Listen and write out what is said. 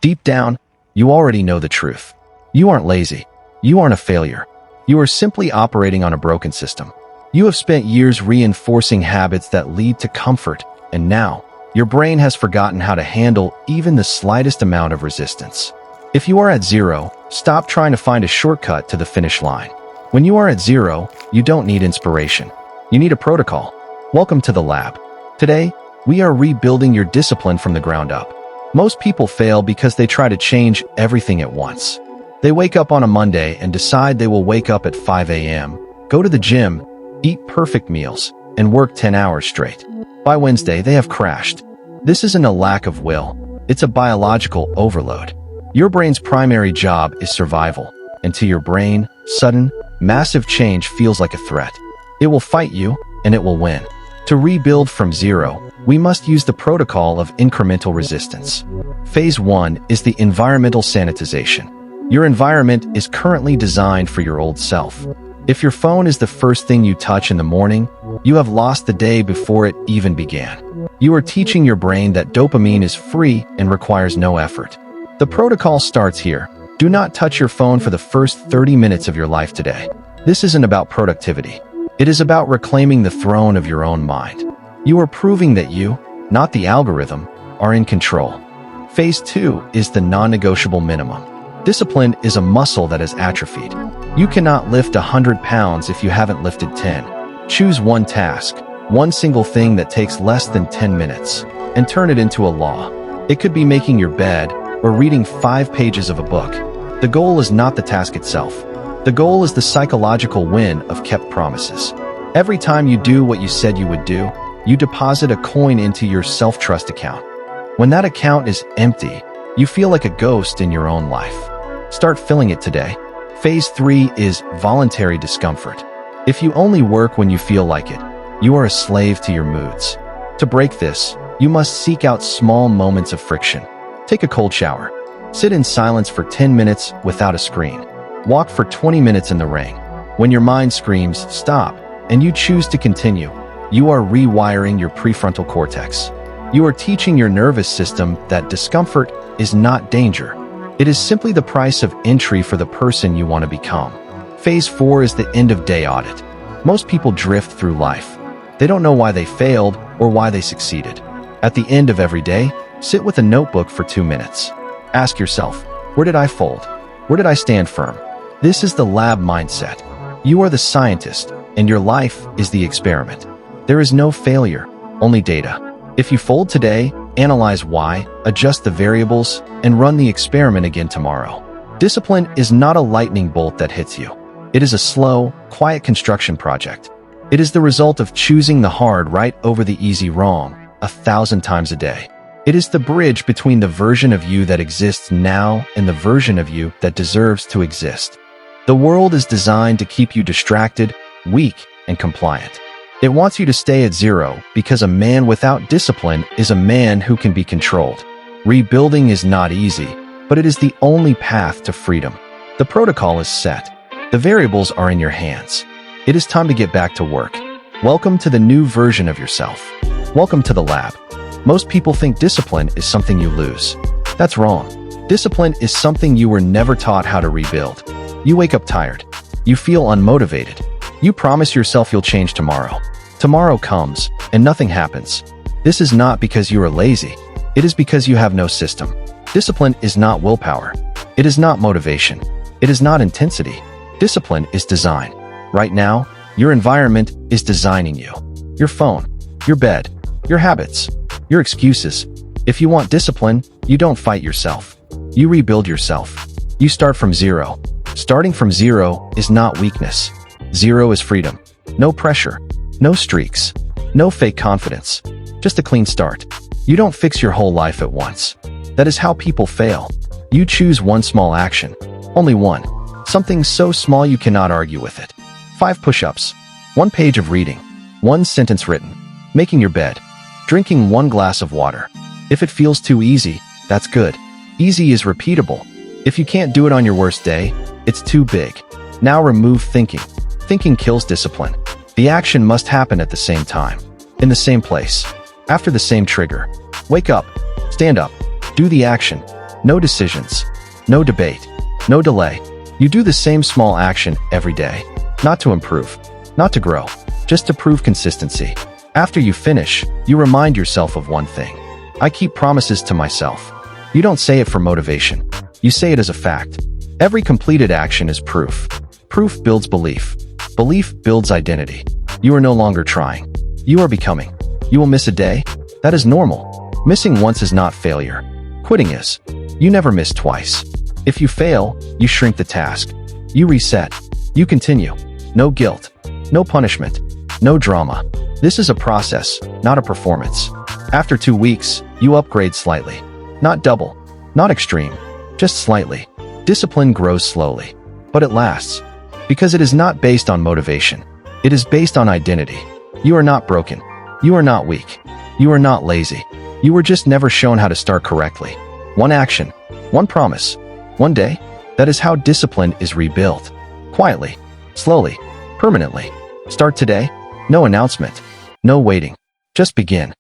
Deep down, you already know the truth. You aren't lazy. You aren't a failure. You are simply operating on a broken system. You have spent years reinforcing habits that lead to comfort, and now, your brain has forgotten how to handle even the slightest amount of resistance. If you are at zero, stop trying to find a shortcut to the finish line. When you are at zero, you don't need inspiration. You need a protocol. Welcome to the lab. Today, we are rebuilding your discipline from the ground up. Most people fail because they try to change everything at once. They wake up on a Monday and decide they will wake up at 5 a.m., go to the gym, eat perfect meals, and work 10 hours straight. By Wednesday, they have crashed. This isn't a lack of will. It's a biological overload. Your brain's primary job is survival, and to your brain, sudden, massive change feels like a threat. It will fight you, and it will win. To rebuild from zero, we must use the protocol of incremental resistance. Phase 1 is the environmental sanitization. Your environment is currently designed for your old self. If your phone is the first thing you touch in the morning, you have lost the day before it even began. You are teaching your brain that dopamine is free and requires no effort. The protocol starts here. Do not touch your phone for the first 30 minutes of your life today. This isn't about productivity. It is about reclaiming the throne of your own mind. You are proving that you, not the algorithm, are in control. Phase 2 is the non-negotiable minimum. Discipline is a muscle that is atrophied. You cannot lift 100 pounds if you haven't lifted 10. Choose one task, one single thing that takes less than 10 minutes, and turn it into a law. It could be making your bed or reading 5 pages of a book. The goal is not the task itself. The goal is the psychological win of kept promises. Every time you do what you said you would do, you deposit a coin into your self-trust account. When that account is empty, you feel like a ghost in your own life. Start filling it today. Phase 3 is voluntary discomfort. If you only work when you feel like it, you are a slave to your moods. To break this, you must seek out small moments of friction. Take a cold shower. Sit in silence for 10 minutes without a screen. Walk for 20 minutes in the rain. When your mind screams, stop, and you choose to continue, you are rewiring your prefrontal cortex. You are teaching your nervous system that discomfort is not danger. It is simply the price of entry for the person you want to become. Phase 4 is the end-of-day audit. Most people drift through life. They don't know why they failed or why they succeeded. At the end of every day, sit with a notebook for 2 minutes. Ask yourself, where did I fold? Where did I stand firm? This is the lab mindset. You are the scientist, and your life is the experiment. There is no failure, only data. If you fold today, analyze why, adjust the variables, and run the experiment again tomorrow. Discipline is not a lightning bolt that hits you. It is a slow, quiet construction project. It is the result of choosing the hard right over the easy wrong 1,000 times a day. It is the bridge between the version of you that exists now and the version of you that deserves to exist. The world is designed to keep you distracted, weak, and compliant. It wants you to stay at zero because a man without discipline is a man who can be controlled. Rebuilding is not easy, but it is the only path to freedom. The protocol is set. The variables are in your hands. It is time to get back to work. Welcome to the new version of yourself. Welcome to the lab. Most people think discipline is something you lose. That's wrong. Discipline is something you were never taught how to rebuild. You wake up tired. You feel unmotivated. You promise yourself you'll change tomorrow. Tomorrow comes, and nothing happens. This is not because you are lazy. It is because you have no system. Discipline is not willpower. It is not motivation. It is not intensity. Discipline is design. Right now, your environment is designing you. Your phone, your bed, your habits, your excuses. If you want discipline, you don't fight yourself. You rebuild yourself. You start from zero. Starting from zero is not weakness. Zero is freedom. No pressure. No streaks. No fake confidence. Just a clean start. You don't fix your whole life at once. That is how people fail. You choose one small action. Only one. Something so small you cannot argue with it. 5 push-ups. 1 page of reading. 1 sentence written. Making your bed. Drinking 1 glass of water. If it feels too easy, that's good. Easy is repeatable. If you can't do it on your worst day, it's too big. Now remove thinking. Thinking kills discipline. The action must happen at the same time. In the same place. After the same trigger. Wake up. Stand up. Do the action. No decisions. No debate. No delay. You do the same small action every day. Not to improve. Not to grow. Just to prove consistency. After you finish, you remind yourself of one thing. I keep promises to myself. You don't say it for motivation. You say it as a fact. Every completed action is proof. Proof builds belief. Belief builds identity. You are no longer trying. You are becoming. You will miss a day? That is normal. Missing once is not failure. Quitting is. You never miss twice. If you fail, you shrink the task. You reset. You continue. No guilt. No punishment. No drama. This is a process, not a performance. After 2 weeks, you upgrade slightly. Not double. Not extreme. Just slightly. Discipline grows slowly. But it lasts. Because it is not based on motivation. It is based on identity. You are not broken. You are not weak. You are not lazy. You were just never shown how to start correctly. One action. One promise. One day. That is how discipline is rebuilt. Quietly. Slowly. Permanently. Start today. No announcement. No waiting. Just begin.